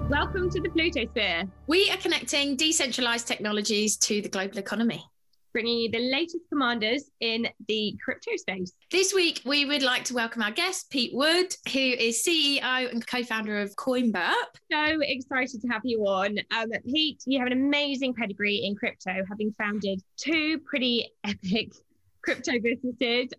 Welcome to the Pluto sphere, We are connecting decentralized technologies to the global economy, bringing you the latest commanders in the crypto space. This week, we would like to welcome our guest, Pete Wood, who is CEO and co-founder of CoinBurp. So excited to have you on. Pete, you have an amazing pedigree in crypto, having founded two pretty epic crypto businesses,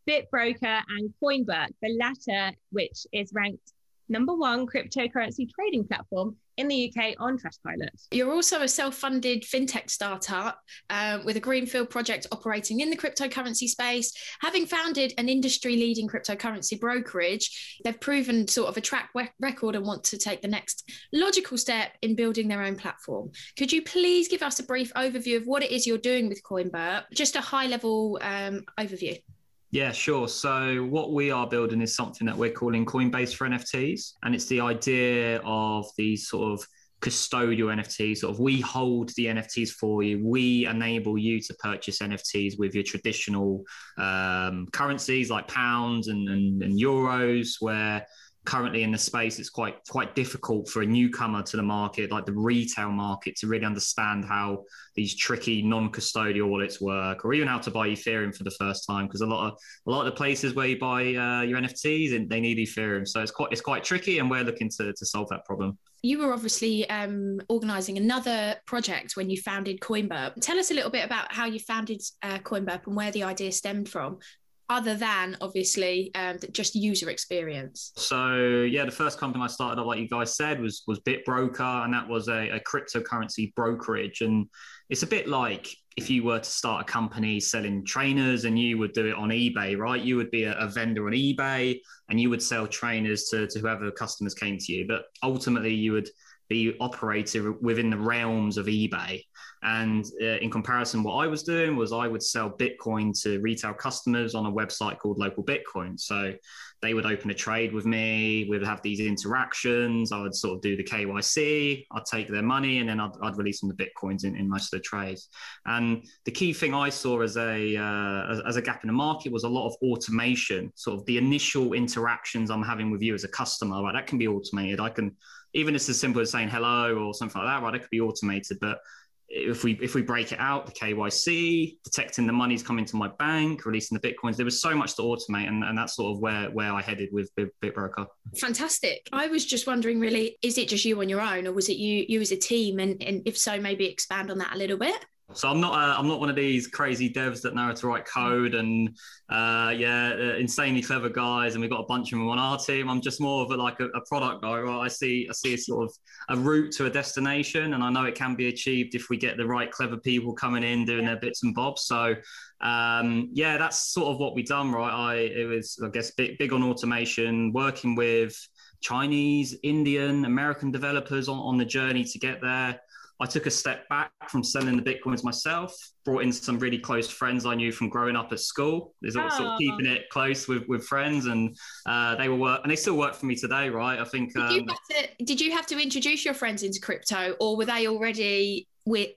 BitBroker and CoinBurp, the latter which is ranked #1 cryptocurrency trading platform in the UK on Trustpilot. You're also a self-funded fintech startup with a greenfield project operating in the cryptocurrency space. Having founded an industry-leading cryptocurrency brokerage, they've proven sort of a track record and want to take the next logical step in building their own platform. Could you please give us a brief overview of what it is you're doing with CoinBurp? Just a high-level overview. Yeah, sure. So what we are building is something that we're calling Coinbase for NFTs. And it's the idea of these sort of custodial NFTs. Sort of we hold the NFTs for you. We enable you to purchase NFTs with your traditional currencies like pounds and euros, where currently in the space, it's quite difficult for a newcomer to the market, like the retail market, to really understand how these tricky non-custodial wallets work, or even how to buy Ethereum for the first time. Because a lot of the places where you buy your NFTs, and they need Ethereum, so it's quite tricky, and we're looking to solve that problem. You were obviously organising another project when you founded CoinBurp. Tell us a little bit about how you founded CoinBurp and where the idea stemmed from, other than obviously just user experience. So yeah, the first company I started up, like you guys said, was BitBroker, and that was a cryptocurrency brokerage. And it's a bit like if you were to start a company selling trainers and you would do it on eBay, right? You would be a vendor on eBay and you would sell trainers to whoever customers came to you. But ultimately you would be operated within the realms of eBay. And in comparison, what I was doing was I would sell Bitcoin to retail customers on a website called Local Bitcoin. So they would open a trade with me. We'd have these interactions. I would sort of do the KYC. I'd take their money, and then I'd release them the Bitcoins in most of the trades. And the key thing I saw as a gap in the market was a lot of automation. Sort of the initial interactions I'm having with you as a customer, right? That can be automated. Even it's as simple as saying hello or something like that, right? It could be automated, but if we break it out, the KYC, detecting the money's coming to my bank, releasing the Bitcoins, there was so much to automate, and that's sort of where I headed with BitBroker. Fantastic. I was just wondering, really, is it just you on your own, or was it you as a team? And if so, maybe expand on that a little bit. So I'm not one of these crazy devs that know how to write code and insanely clever guys, and we've got a bunch of them on our team. I'm just more of a product guy, right? I see a sort of a route to a destination, and I know it can be achieved if we get the right clever people coming in doing their bits and bobs. So that's sort of what we've done, right? It was, I guess, big on automation, working with Chinese, Indian, American developers on the journey to get there. I took a step back from selling the Bitcoins myself, brought in some really close friends I knew from growing up at school. There's sort of keeping it close with friends, and they still work for me today, right? I think. Did you have to introduce your friends into crypto, or were they already with?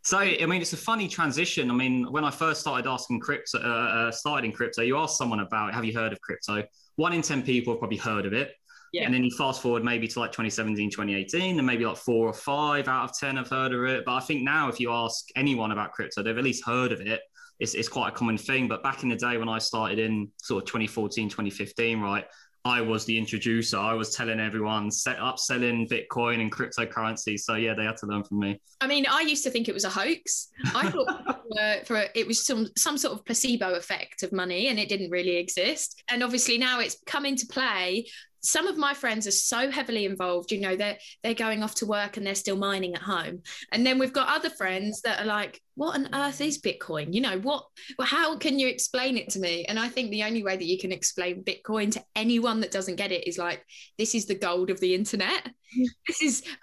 So, I mean, it's a funny transition. I mean, when I first started in crypto, you ask someone about, have you heard of crypto? 1 in 10 people have probably heard of it. Yeah. And then you fast forward maybe to like 2017, 2018, and maybe like 4 or 5 out of 10 have heard of it. But I think now if you ask anyone about crypto, they've at least heard of it. It's quite a common thing. But back in the day when I started in sort of 2014, 2015, right, I was the introducer. I was telling everyone, set up selling Bitcoin and cryptocurrency. So yeah, they had to learn from me. I mean, I used to think it was a hoax. I thought it was some sort of placebo effect of money, and it didn't really exist. And obviously now it's come into play. Some of my friends are so heavily involved, you know, they're going off to work and they're still mining at home. And then we've got other friends that are like, what on earth is Bitcoin? You know, how can you explain it to me? And I think the only way that you can explain Bitcoin to anyone that doesn't get it is like, this is the gold of the internet.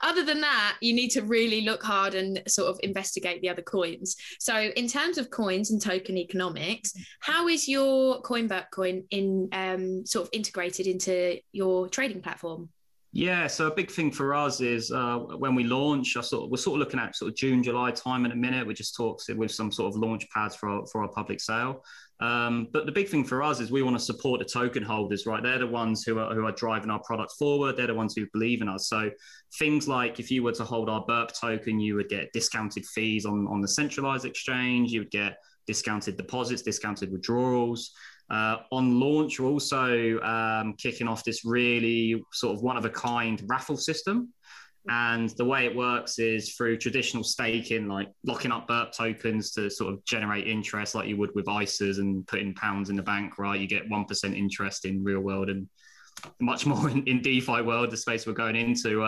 Other than that, you need to really look hard and sort of investigate the other coins. So in terms of coins and token economics, how is your CoinBurp coin sort of integrated into your trading platform? Yeah, so a big thing for us is when we launch, we're sort of looking at sort of June, July time in a minute. We just talked with some sort of launch pads for our public sale. But the big thing for us is we want to support the token holders, right? They're the ones who are driving our product forward. They're the ones who believe in us. So things like if you were to hold our Burp token, you would get discounted fees on the centralized exchange. You would get discounted deposits, discounted withdrawals. On launch, we're also kicking off this really sort of one-of-a-kind raffle system. And the way it works is through traditional staking, like locking up Burp tokens to sort of generate interest like you would with ISAs and putting pounds in the bank, right? You get 1% interest in real world and much more in DeFi world, the space we're going into.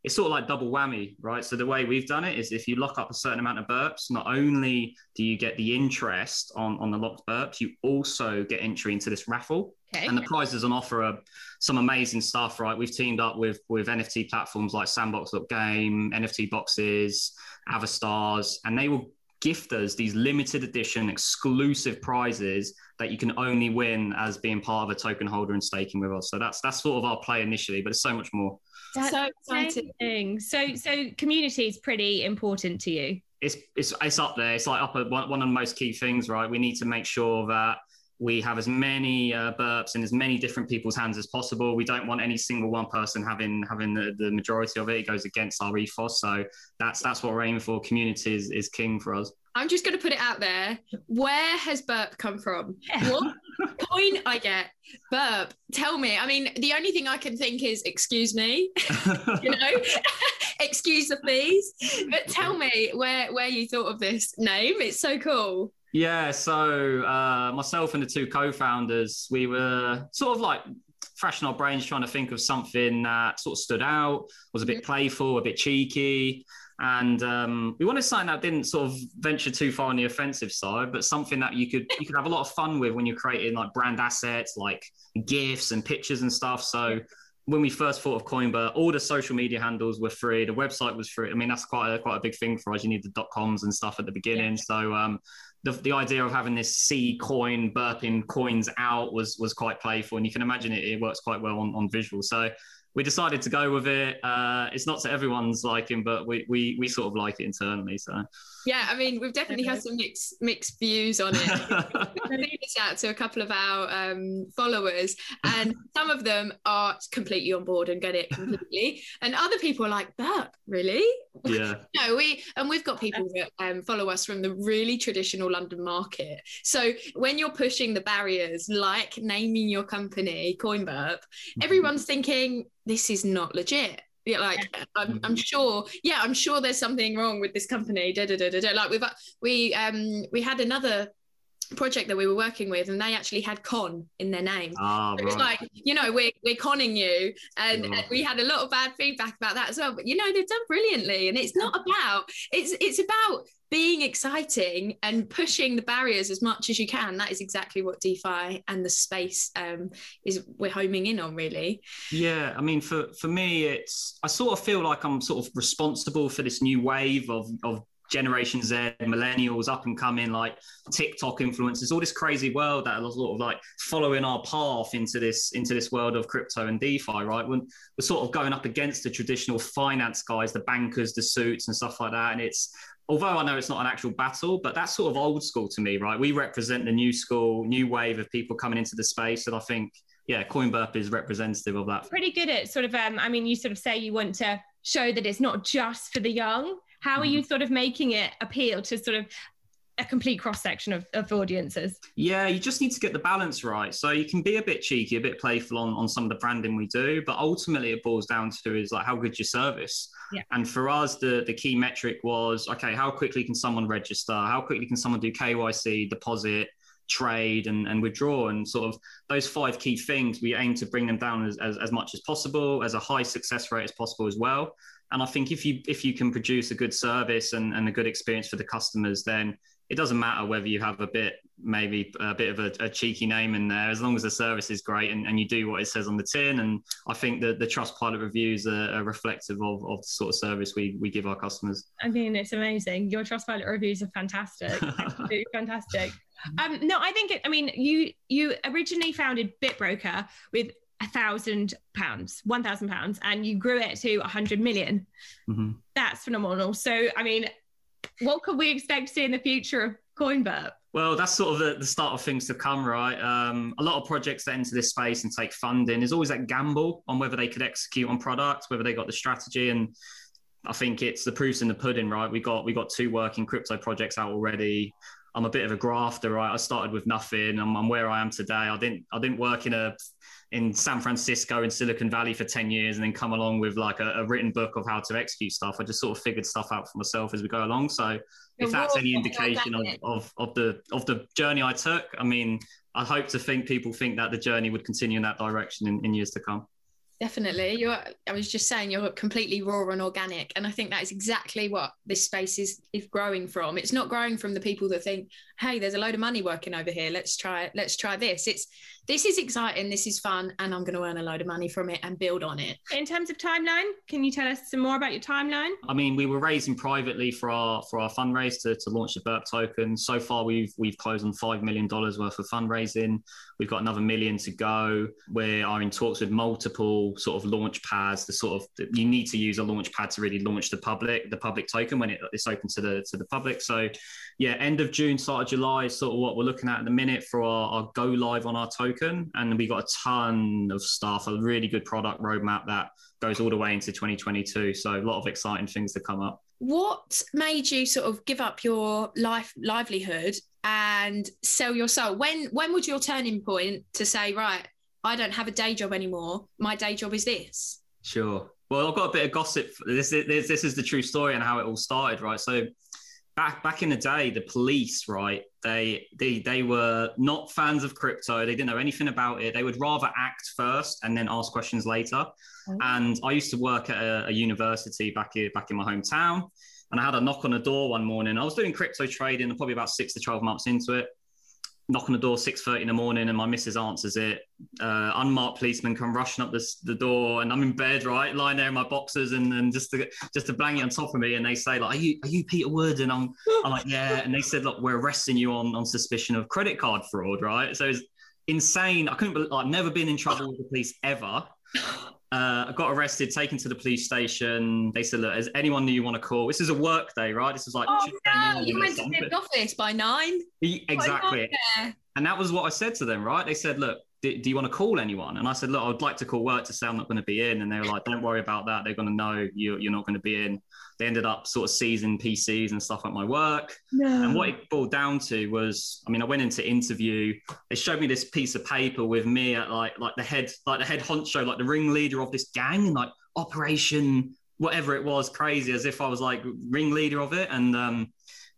It's sort of like double whammy, right? So the way we've done it is if you lock up a certain amount of burps, not only do you get the interest on the locked burps, you also get entry into this raffle. Okay. And the prizes on offer are some amazing stuff, right? We've teamed up with NFT platforms like Sandbox.game, NFT boxes, Avastars, and they will gift us these limited edition exclusive prizes that you can only win as being part of a token holder and staking with us. So that's sort of our play initially, but it's so much more. That's so exciting. So community is pretty important to you. It's up there. It's like one of the most key things, right? We need to make sure that we have as many burps in as many different people's hands as possible. We don't want any single one person having the majority of it. It goes against our ethos. So that's what we're aiming for. Community is king for us. I'm just going to put it out there. Where has Burp come from? What coin I get? Burp. Tell me. I mean, the only thing I can think is, excuse me, excuse the fees. But tell me where you thought of this name. It's so cool. Yeah. So myself and the two co-founders, we were sort of like thrashing our brains trying to think of something that sort of stood out, was a bit playful, a bit cheeky. And we wanted something that didn't sort of venture too far on the offensive side, but something that you could have a lot of fun with when you're creating like brand assets, like GIFs and pictures and stuff. So when we first thought of CoinBurp, all the social media handles were free. The website was free. I mean, that's quite a big thing for us. You need the .coms and stuff at the beginning. Yeah. So the idea of having this C coin burping coins out was quite playful, and you can imagine it works quite well on visual. So we decided to go with it. It's not to everyone's liking, but we sort of like it internally. So yeah, I mean, we've definitely had some mixed views on it. I put this out to a couple of our followers, and some of them are completely on board and get it completely, and other people are like, "Burp, really?" Yeah. No, we've got people that follow us from the really traditional London market. So when you're pushing the barriers, like naming your company CoinBurp, everyone's thinking this is not legit. Yeah, like I'm sure there's something wrong with this company. Like we had another project that we were working with, and they actually had con in their name. So it was like, we're conning you, and we had a lot of bad feedback about that as well. But they've done brilliantly, and it's not about it's about being exciting and pushing the barriers as much as you can. That is exactly what DeFi and the space we're homing in on, really. Yeah, I mean, for me, I sort of feel like I'm sort of responsible for this new wave of Generation Z, millennials, up and coming, like TikTok influencers, all this crazy world that are sort of like following our path into this world of crypto and DeFi, right? When we're sort of going up against the traditional finance guys, the bankers, the suits and stuff like that. And although I know it's not an actual battle, but that's sort of old school to me, right? We represent the new school, new wave of people coming into the space. And I think, yeah, CoinBurp is representative of that. Pretty good at sort of, you sort of say you want to show that it's not just for the young. How are you sort of making it appeal to sort of a complete cross-section of audiences? Yeah, you just need to get the balance right. So you can be a bit cheeky, a bit playful on some of the branding we do, but ultimately it boils down to is like, how good's your service? Yeah. And for us, the key metric was, okay, how quickly can someone register? How quickly can someone do KYC, deposit, trade and withdraw? And sort of those 5 key things, we aim to bring them down as much as possible, as a high success rate as possible as well. And I think if you can produce a good service and a good experience for the customers, then it doesn't matter whether you have maybe a bit of a cheeky name in there, as long as the service is great and you do what it says on the tin. And I think that the Trustpilot reviews are reflective of the sort of service we give our customers. I mean, it's amazing. Your Trustpilot reviews are fantastic. Absolutely fantastic. No, I think you originally founded BitBroker with £1,000, £1,000, and you grew it to 100 million. Mm-hmm. That's phenomenal. So, I mean, what could we expect to see in the future of CoinBurp? Well, that's sort of the start of things to come, right? A lot of projects that enter this space and take funding, there's always that gamble on whether they could execute on products, whether they got the strategy. And I think it's the proof's in the pudding, right? We got 2 working crypto projects out already. I'm a bit of a grafter, right? I started with nothing. I'm where I am today. I didn't work in San Francisco in Silicon Valley for 10 years and then come along with like a written book of how to execute stuff. I just sort of figured stuff out for myself as we go along. So if that's any indication of the journey I took, I mean, I hope to think people think that the journey would continue in that direction in years to come. Definitely. I was just saying, you're completely raw and organic. And I think that is exactly what this space is growing from. It's not growing from the people that think, hey, there's a load of money working over here. Let's try this. This is exciting. This is fun. And I'm going to earn a load of money from it and build on it. In terms of timeline, can you tell us some more about your timeline? I mean, we were raising privately for our fundraise to launch the Burp token. So far, we've closed on $5 million worth of fundraising. We've got another $1 million to go. We are in talks with multiple sort of launch pads. You need to use a launch pad to really launch the public token when it's open to the public. So yeah, end of June, start of July is sort of what we're looking at the minute for our go live on our token. And we got a ton of stuff, a really good product roadmap that goes all the way into 2022. So a lot of exciting things to come up. What made you sort of give up your livelihood and sell your soul? When was your turning point to say, right, I don't have a day job anymore. My day job is this? Sure. Well, I've got a bit of gossip. This is the true story and how it all started, right? So back in the day, the police, right, they were not fans of crypto. They didn't know anything about it. They would rather act first and then ask questions later. Oh. And I used to work at a university back in my hometown. And I had a knock on the door one morning. I was doing crypto trading, probably about 6 to 12 months into it. Knock on the door, 6:30 in the morning, and my missus answers it. Unmarked policemen come rushing up the door, and I'm in bed, right, lying there in my boxers, and just to bang it on top of me, and they say, like, are you Peter Wood? And I'm like, yeah. And they said, look, we're arresting you on suspicion of credit card fraud, right? So it's insane. I've never been in trouble with the police ever. I got arrested, taken to the police station. They said, look, is anyone that you want to call? This is a work day, right? This was like... Oh, no, you went to the office by 9? Exactly. And that was what I said to them, right? They said, look, do you want to call anyone? And I said, look, I'd like to call work to say I'm not going to be in. And they were like, don't worry about that. They're going to know you're not going to be in. They ended up sort of seizing PCs and stuff at my work. No. And what it boiled down to was, I mean, I went into interview. They showed me this piece of paper with me at like the head honcho, like the ringleader of this gang, and like Operation whatever it was, crazy, as if I was like ringleader of it. And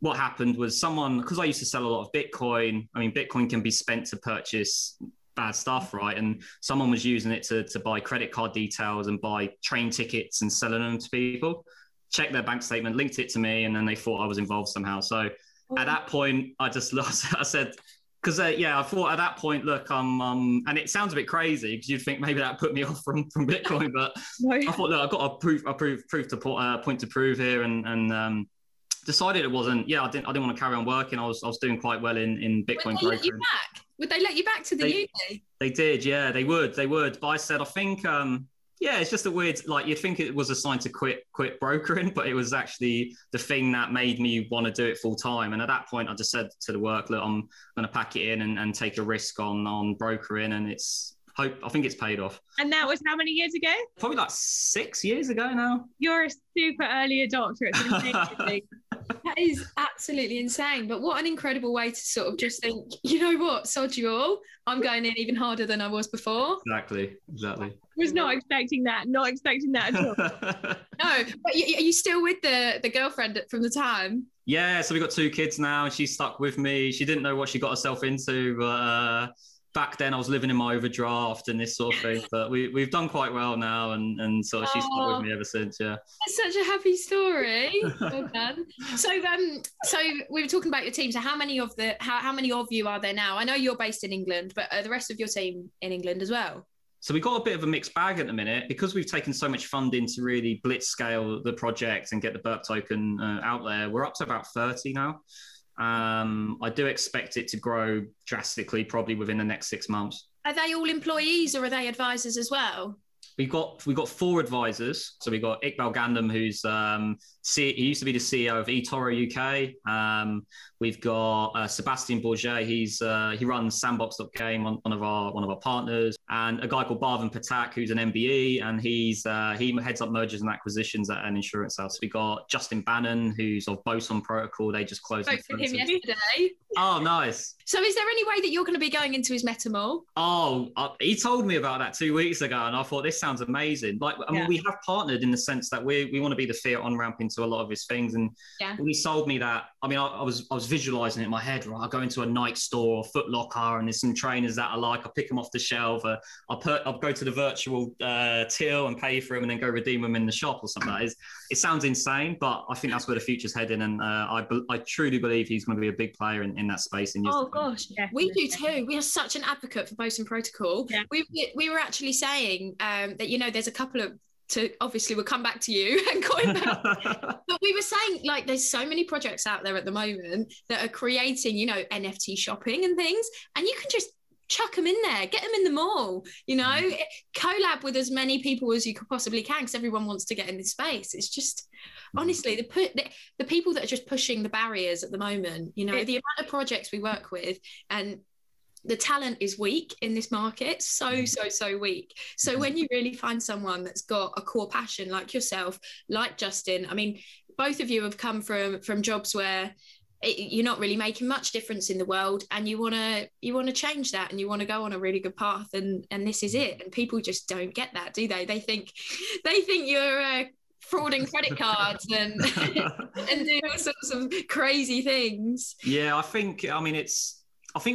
what happened was because I used to sell a lot of Bitcoin. I mean, Bitcoin can be spent to purchase bad stuff, right? And someone was using it to buy credit card details and buy train tickets and selling them to people. Checked their bank statement, linked it to me, and then they thought I was involved somehow. So at that point, I said, because I thought at that point, look, and it sounds a bit crazy because you'd think maybe that put me off from Bitcoin, but no. I thought, look, I've got a point to prove here, and decided it wasn't. Yeah, I didn't want to carry on working. I was doing quite well in Bitcoin brokering. Would they let you back to the uni? They did, yeah, they would. But I said, I think, it's just a weird, like, you'd think it was assigned to quit brokering, but it was actually the thing that made me want to do it full time. And at that point, I just said to the work, look, I'm going to pack it in and take a risk on brokering. And I think it's paid off. And that was how many years ago? Probably like 6 years ago now. You're a super early adopter. It's amazing. That is absolutely insane. But what an incredible way to sort of just think, you know what, sod you all, I'm going in even harder than I was before. Exactly. Was not expecting that at all. No, but are you still with the girlfriend from the time? Yeah, so we got 2 kids now, and she's stuck with me. She didn't know what she got herself into, but back then I was living in my overdraft and this sort of thing, but we've done quite well now, and sort of she's stuck with me ever since. Yeah, that's such a happy story. Well done. So we were talking about your team. So how many of you are there now? I know you're based in England, but are the rest of your team in England as well? So we've got a bit of a mixed bag at the minute because we've taken so much funding to really blitz scale the project and get the Burp token out there. We're up to about 30 now. I do expect it to grow drastically, probably within the next 6 months. Are they all employees or are they advisors as well? We've got 4 advisors. So we've got Iqbal Gandham, who's he used to be the CEO of eToro UK. We've got Sebastian Bourget. He runs Sandbox.game, one of our partners, and a guy called Bhavin Patak, who's an MBE, and he heads up mergers and acquisitions at an insurance house. We've got Justin Bannon, who's of Boson Protocol. They just closed. Spoke with him yesterday. Oh, nice. So is there any way that you're going to be going into his MetaMall? Oh, he told me about that 2 weeks ago, and I thought this sounds amazing. Like, I mean, we have partnered in the sense that we want to be the fiat on-ramp into a lot of his things. And when he sold me that, I mean, I was visualizing it in my head, right? I go into a Nike store or Foot Locker, and there's some trainers that I like. I pick them off the shelf. I'll go to the virtual till and pay for them, and then go redeem them in the shop or something like that. It sounds insane, but I think that's where the future's heading. And I truly believe he's going to be a big player in that space. In years to come. Gosh, we do too. We are such an advocate for Boson Protocol. Yeah. We were actually saying that, you know, there's a couple of, obviously we'll come back to you and CoinBurp, but we were saying, like, there's so many projects out there at the moment that are creating, you know, NFT shopping and things, and you can just chuck them in there, get them in the mall, you know, collab with as many people as you could possibly can, because everyone wants to get in this space. It's just, honestly, the people that are just pushing the barriers at the moment, you know, the amount of projects we work with, and the talent is weak in this market, so weak. So when you really find someone that's got a core passion like yourself, like Justin, I mean, both of you have come from jobs where you're not really making much difference in the world, and you want to change that, and you want to go on a really good path, and this is it. And people just don't get that, do they? They think you're frauding credit cards and doing all sorts of crazy things. Yeah, I think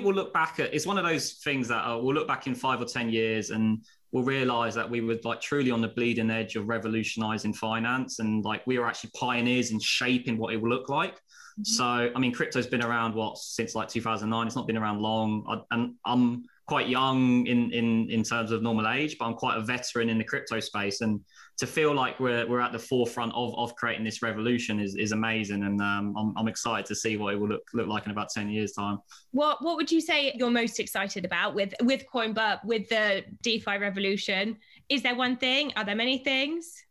we'll look back at, it's one of those things that we'll look back in 5 or 10 years and we'll realize that we were like truly on the bleeding edge of revolutionizing finance, and like we were actually pioneers in shaping what it will look like. So, I mean, crypto's been around since like 2009. It's not been around long. And I'm quite young in terms of normal age, but I'm quite a veteran in the crypto space. And to feel like we're at the forefront of creating this revolution is amazing. And I'm excited to see what it will look like in about 10 years' time. What would you say you're most excited about with CoinBurp, with the DeFi revolution? Is there one thing? Are there many things?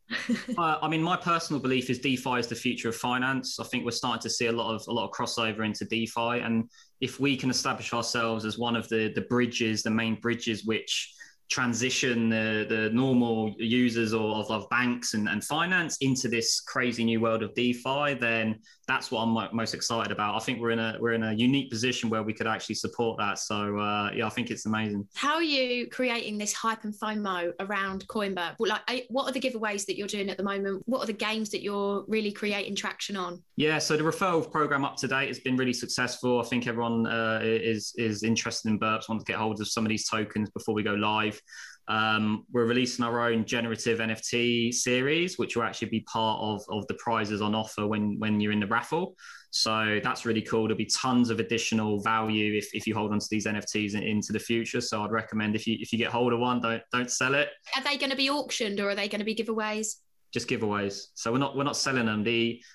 I mean, my personal belief is DeFi is the future of finance. I think we're starting to see a lot of crossover into DeFi, and if we can establish ourselves as one of the main bridges which transition the normal users of banks and finance into this crazy new world of DeFi, then that's what I'm most excited about. I think we're in a unique position where we could actually support that. So I think it's amazing. How are you creating this hype and FOMO around CoinBurp? Like, what are the giveaways that you're doing at the moment? What are the games that you're really creating traction on? Yeah, so the referral program up to date has been really successful. I think everyone is interested in burps, wants to get hold of some of these tokens before we go live. We're releasing our own generative NFT series, which will actually be part of the prizes on offer when you're in the raffle. So that's really cool. There'll be tons of additional value if you hold on to these NFTs into the future. So I'd recommend if you get hold of one, don't sell it. Are they going to be auctioned or are they going to be giveaways? Just giveaways. So we're not selling them.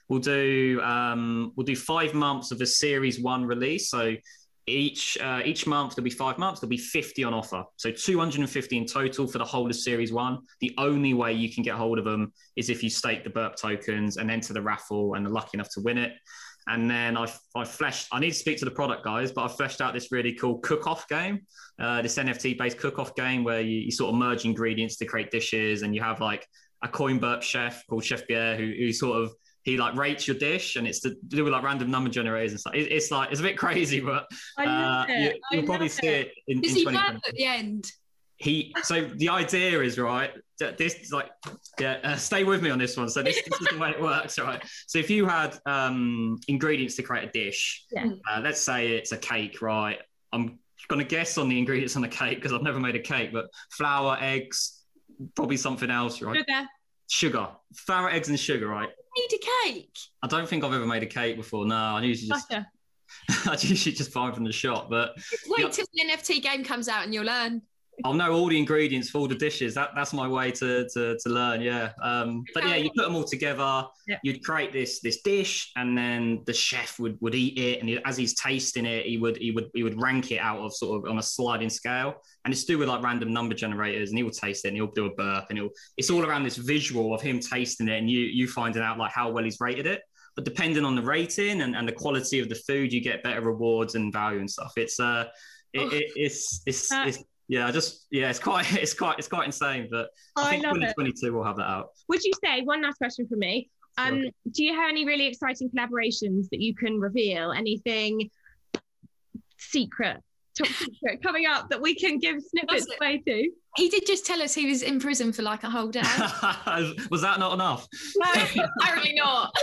We'll do 5 months of a series 1 release. So each month there'll be 5 months, there'll be 50 on offer, so 250 in total for the whole of series 1. The only way you can get hold of them is if you stake the burp tokens and enter the raffle and are lucky enough to win it. And then I need to speak to the product guys, but I fleshed out this really cool cook-off game, this NFT-based cook-off game where you sort of merge ingredients to create dishes, and you have like a CoinBurp chef called Chef Pierre who sort of, he like rates your dish, and it's to do with like random number generators and stuff. It's a bit crazy, but you'll probably see it in 2020. At the end? So the idea is, right, this like, stay with me on this one. So this is the way it works, right? So if you had ingredients to create a dish, let's say it's a cake, right? I'm going to guess on the ingredients on the cake because I've never made a cake, but flour, eggs, probably something else, right? Sugar, flour, eggs, and sugar, right? Made a cake? I don't think I've ever made a cake before. No, I usually just buy them from the shop. But wait till the NFT game comes out and you'll learn. I'll know all the ingredients for all the dishes. That's my way to learn. Yeah. But yeah, you put them all together. Yep. You'd create this dish, and then the chef would eat it, and as he's tasting it, he would rank it out of sort of on a sliding scale, and it's to do with like random number generators, and he will taste it, and he'll do a burp, and it's all around this visual of him tasting it, and you finding out like how well he's rated it. But depending on the rating and the quality of the food, you get better rewards and value and stuff. It's quite insane. But I think 2022 we'll have that out. Would you say, one last question from me? Sure. Do you have any really exciting collaborations that you can reveal? Anything secret, top secret coming up that we can give snippets away to? He did just tell us he was in prison for like a whole day. Was that not enough? No, apparently not.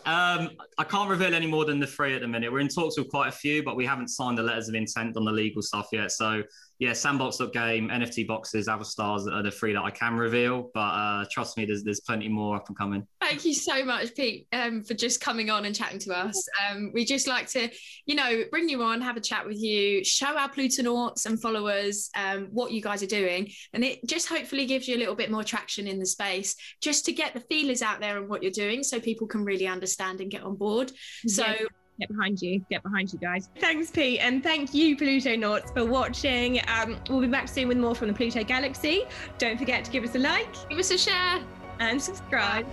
I can't reveal any more than the 3 at the minute. We're in talks with quite a few, but we haven't signed the letters of intent on the legal stuff yet. So yeah, Sandbox.game, NFT boxes, avatars are the 3 that I can reveal. But trust me, there's plenty more up and coming. Thank you so much, Pete, for just coming on and chatting to us. We just like to, bring you on, have a chat with you, show our Plutonauts and followers what you guys are doing, and it just hopefully gives you a little bit more traction in the space, just to get the feelers out there on what you're doing, so people can really understand and get on board. So get behind you guys. Thanks, Pete, and thank you, Plutonauts, for watching. We'll be back soon with more from the Pluto Galaxy. Don't forget to give us a like, give us a share, and subscribe.